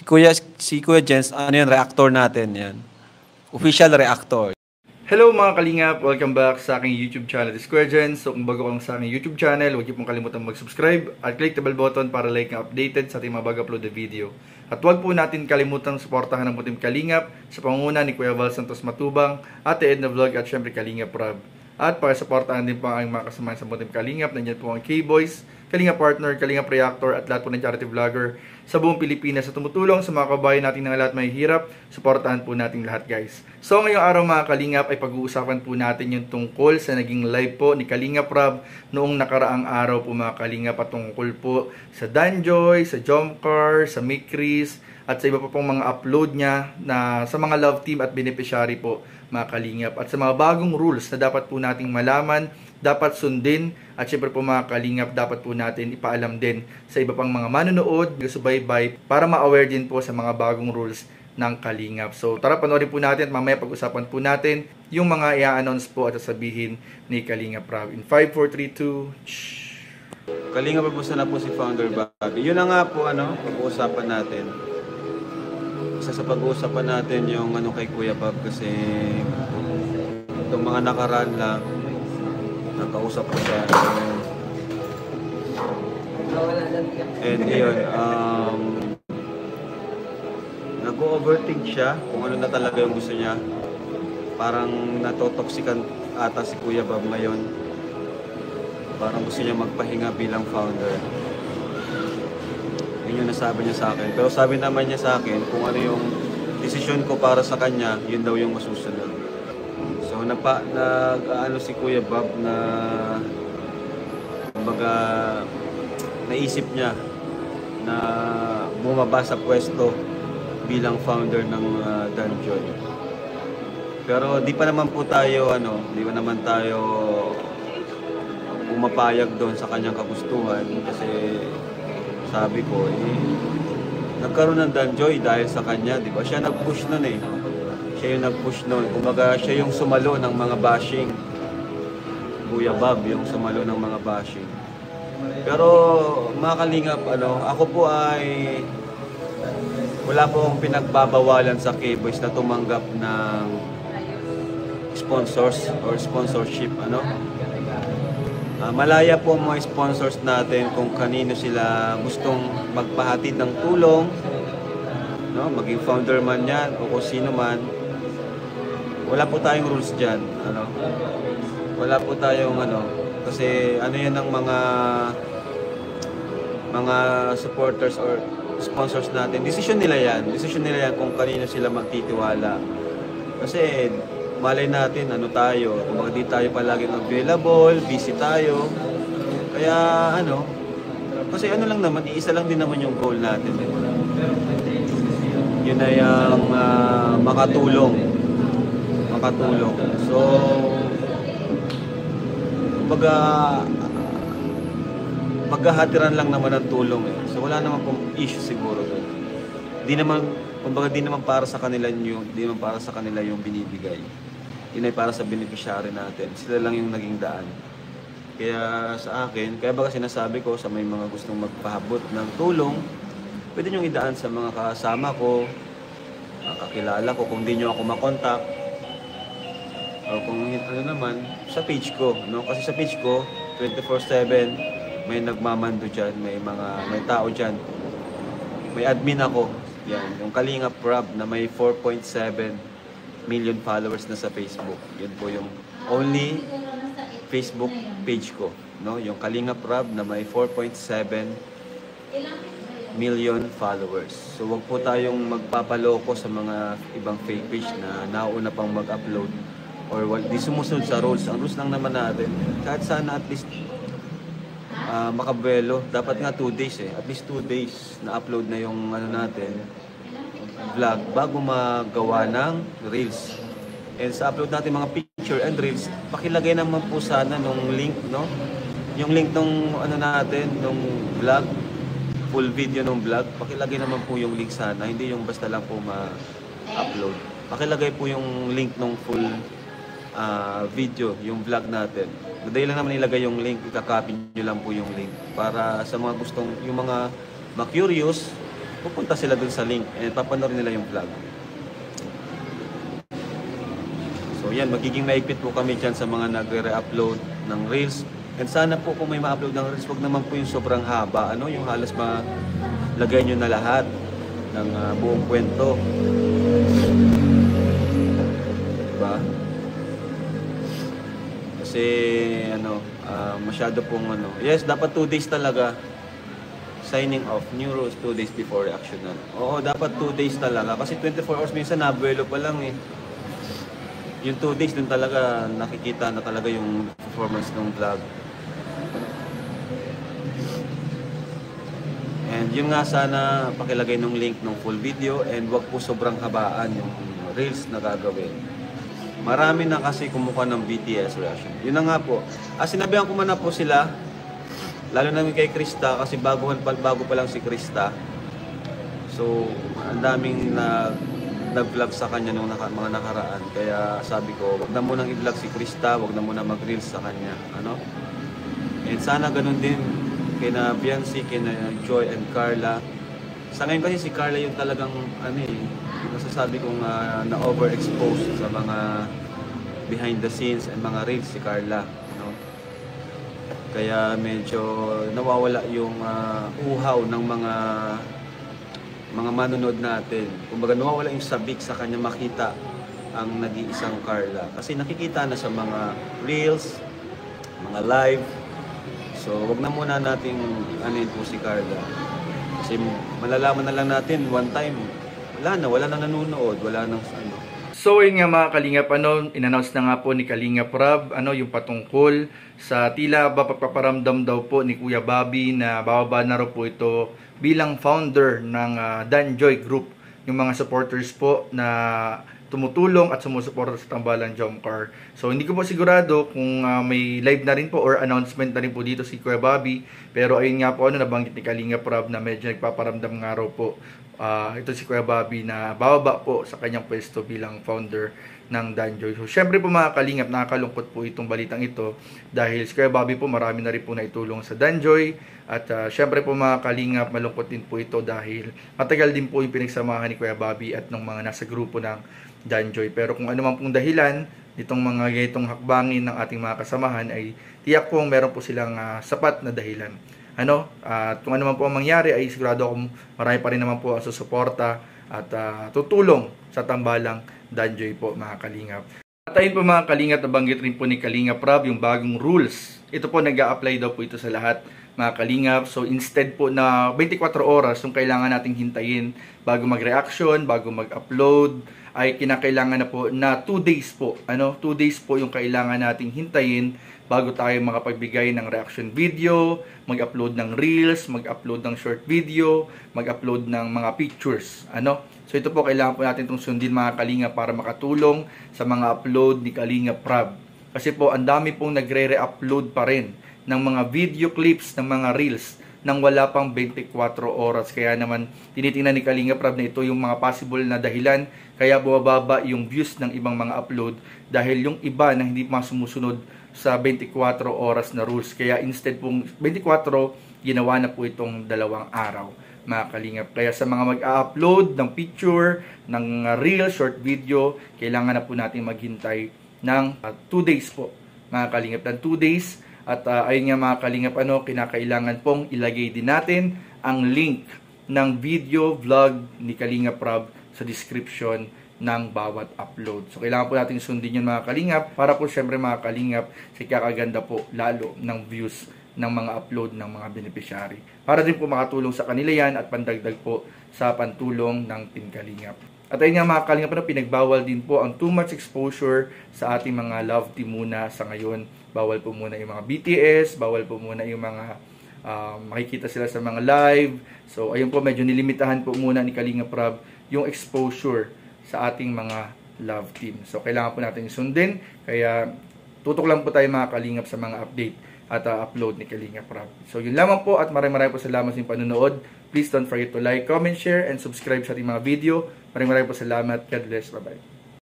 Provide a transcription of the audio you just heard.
Si Kuya Jens, ano yan, reactor natin yan. Official reactor. Hello mga kalingap! Welcome back sa aking YouTube channel, The Square Gen. So kung bago ka lang sa aking YouTube channel, huwag niyo pong kalimutan mag-subscribe at click the bell button para like and updated sa ating mga bago-upload na video. At huwag po natin kalimutang suportahan ng Puting Kalingap sa pangunguna ni Kuya Val Santos Matubang, Ate Edna Vlog at syempre Kalingap Rob. At para suportahan din po ang mga kasamahan sa Puting Kalingap, nandiyan po ang K-Boys, Kalingap Partner, Kalingap Reactor at lahat po ng charity vlogger sa buong Pilipinas sa tumutulong sa mga kabayan natin ng lahat may hirap. Suportahan po natin lahat guys. So ngayong araw mga Kalingap ay pag-uusapan po natin yung tungkol sa naging live po ni Kalingap Rob noong nakaraang araw po mga Kalingap at tungkol po sa Danjoy, sa Jomcar, sa Mikris at sa iba pa pong mga upload niya na sa mga love team at beneficiary po mga Kalingap at sa mga bagong rules na dapat po nating malaman, dapat sundin at syempre po mga Kalingap dapat po natin ipaalam din sa iba pang mga manonood, subaybay para ma-aware din po sa mga bagong rules ng Kalingap. So tara panoorin po natin at mamaya pag-usapan po natin yung mga i-announce po at sasabihin ni Kalingap Rob. In 5, 4, 3, 2 Kalingap po na po si Founder Bobby. Yun na nga po pag-uusapan natin. Isa sa pag-uusapan natin yung kay Kuya Bob kasi itong mga nakaraan lang nakausap ko siya and yun nag-overthink siya kung ano na talaga yung gusto niya. Parang natotoxican ata si Kuya Bob ngayon, parang gusto niya magpahinga bilang founder. Yun yung nasabi niya sa akin. Pero sabi naman niya sa akin, kung ano yung desisyon ko para sa kanya, yun daw yung masusunod. So nag-ano si Kuya Bob na kumbaga naisip niya na bumaba sa pwesto bilang founder ng Danjoy. Pero di pa naman po tayo di pa naman tayo pumapayag doon sa kanyang kagustuhan kasi sabi ko, nagkaroon ng Danjoy dahil sa kanya, di ba? Siya nag-push nun Siya yung nag-push nun. Kumbaga, siya yung sumalo ng mga bashing. Kuya Bob, yung sumalo ng mga bashing. Pero, mga Kalingap, ako po ay wala po akong pinagbabawalan sa K-Boys na tumanggap ng sponsors or sponsorship, malaya po ang mga sponsors natin kung kanino sila gustong magpahatid ng tulong, maging founder man yan o kung sino man. Wala po tayong rules dyan, wala po tayong kasi yan ang mga supporters or sponsors natin. Decision nila yan kung kanino sila magtitiwala. Kasi malay natin tayo, kung di tayo palaging available, busy tayo. Kaya kasi lang naman, iisa lang din naman yung goal natin. Yun ay ang makatulong. So, kumbaga, maghahatiran lang naman ng tulong So wala naman pong issue siguro doon. Di naman para sa kanila yung binibigay. Yun ay para sa beneficiary natin. Sila lang yung naging daan. Kaya sa akin, kaya baga sinasabi ko sa may mga gustong magpahabot ng tulong, pwede nyo idaan sa mga kasama ko, kakilala ko, kung di nyo ako makontak, o kung naman, sa page ko. Kasi sa page ko, 24/7, may nagmamando dyan, may tao dyan. May admin ako. Yan, yung Kalingap Rob na may 4.7 million followers na sa Facebook. Yun po yung only Facebook page ko. Yung Kalingap Rob na may 4.7 million followers. So wag po tayong magpapaloko sa mga ibang fake page na nauna pang mag-upload or di sumusunod sa rules. Ang rules lang naman natin, kahit sana at least makabuelo. Dapat nga 2 days At least 2 days na upload na yung natin vlog bago magawa ng reels. And sa upload natin mga picture and reels, pakilagay naman po sana nung link, yung link nung natin, nung vlog, full video nung vlog, pakilagay naman po yung link sana, hindi yung basta lang po ma-upload. Pakilagay po yung link nung full video, yung vlog natin. Madali lang naman ilagay yung link, ikakopy nyo lang po yung link para sa mga gustong, yung mga ma-curious pupunta sila dun sa link and papanoorin nila yung vlog. So yan, magiging maigpit po kami dyan sa mga nagre-upload ng Reels. And sana po kung may ma-upload ng Reels, wag naman po yung sobrang haba. Ano, yung halos malagay nyo na lahat ng buong kwento. Diba? Kasi masyado pong yes, dapat 2 days talaga signing off, new rules 2 days before reactional. Oo, dapat 2 days talaga kasi 24 hours minsan nabuelo pa lang eh. Yung 2 days din talaga nakikita na talaga yung performance ng vlog. And yun nga, sana pakilagay ng link ng full video and wag po sobrang habaan yung reels na gagawin. Marami na kasi kumuha ng BTS reaction. Yun na nga po. Sinabihan ko man na po sila, lalo na kay Krista, kasi bago pa lang si Krista. So, ang daming nag-vlog sa kanya nung mga nakaraan. Kaya sabi ko, wag na munang i-vlog si Krista, wag na munang mag-reels sa kanya. Ano? And sana ganun din kina Biancy, kina Joy and Carla. Sa ngayon kasi si Carla yung talagang masasabi kong na-overexposed sa mga behind the scenes and mga reels si Carla, no? Kaya medyo nawawala yung uhaw ng mga manonood natin. Kumbaga nawawala yung sabik sa kanya makita ang nag-iisang Carla. Kasi nakikita na sa mga reels, mga live. So wag na muna nating po si Carla. Kasi malalaman na lang natin one time, wala na nanonood, wala nang So yun nga mga Kalingap, in-announce na nga po ni Kalingap Rob, yung patungkol sa tila ba pagpaparamdam daw po ni Kuya Bobby na bababa na raw po ito bilang founder ng Danjoy Group. Yung mga supporters po na tumutulong at sumusuporta sa Tambalang Jomcar. So hindi ko po sigurado kung may live na rin po or announcement na rin po dito si Kuya Bobby. Pero ayun nga po, nabanggit ni Kalingap Rob na medyo nagpaparamdam nga raw po ito si Kuya Bobby na bababa po sa kanyang pwesto bilang founder ng Danjoy. So syempre po mga Kalingap, nakakalungkot po itong balitang ito dahil si Kuya Bobby po marami na rin po naitulong sa Danjoy. At syempre po mga Kalingap, malungkot din po ito dahil matagal din po yung pinagsamahan ni Kuya Bobby at ng mga nasa grupo ng Danjoy. Pero kung ano man pong dahilan nitong mga ganitong hakbangin ng ating mga kasamahan ay tiyak po meron po silang sapat na dahilan. At kung ano man po ang mangyari ay sigurado akong marami pa rin naman po ang susuporta at tutulong sa Tambalang Danjoy po mga Kalingap. At ayun po mga Kalingap, nabanggit rin po ni Kalingap Rob yung bagong rules. Ito po nag-a-apply daw po ito sa lahat mga Kalingap. So instead po na 24 oras yung kailangan nating hintayin bago mag-reaction, bago mag-upload, ay kinakailangan na po na 2 days po. 2 days po yung kailangan nating hintayin bago tayo makapagbigay ng reaction video, mag-upload ng reels, mag-upload ng short video, mag-upload ng mga pictures. So ito po, kailangan po natin itong sundin mga Kalingap para makatulong sa mga upload ni Kalingap Rob. Kasi po, ang dami pong nagre-re-upload pa rin ng mga video clips, ng mga reels, nang wala pang 24 oras. Kaya naman, tinitingnan ni Kalingap Rob na ito yung mga possible na dahilan kaya bumababa yung views ng ibang mga upload dahil yung iba na hindi pa sumusunod sa 24 oras na rules. Kaya instead pong 24, ginawa na po itong 2 araw mga Kalingap. Kaya sa mga mag-upload ng picture, ng reel, short video, kailangan na po natin maghintay ng 2 days po mga Kalingap. Ng 2 days. At ayun nga mga Kalingap, kinakailangan pong ilagay din natin ang link ng video vlog ni Kalingap Rob sa description ng bawat upload. So kailangan po natin sundin yun mga Kalingap para po syempre mga Kalingap si kakaganda po lalo ng views ng mga upload ng mga beneficiary. Para din po makatulong sa kanila yan at pandagdag po sa pantulong ng Team Kalingap. At ayun nga mga Kalingap, pinagbawal din po ang too much exposure sa ating mga love team muna sa ngayon. Bawal po muna yung mga BTS, bawal po muna yung mga makikita sila sa mga live. So ayun po, medyo nilimitahan po muna ni Kalingap Rob yung exposure sa ating mga love team. So kailangan po natin sundin. Kaya tutok lang po tayo mga Kalingap sa mga update at upload ni Kalingap Rob. So yun lamang po at maraming po salamat sa inyong panonood. Please don't forget to like, comment, share, and subscribe sa ating mga video. Maraming po salamat. God bless. Bye-bye.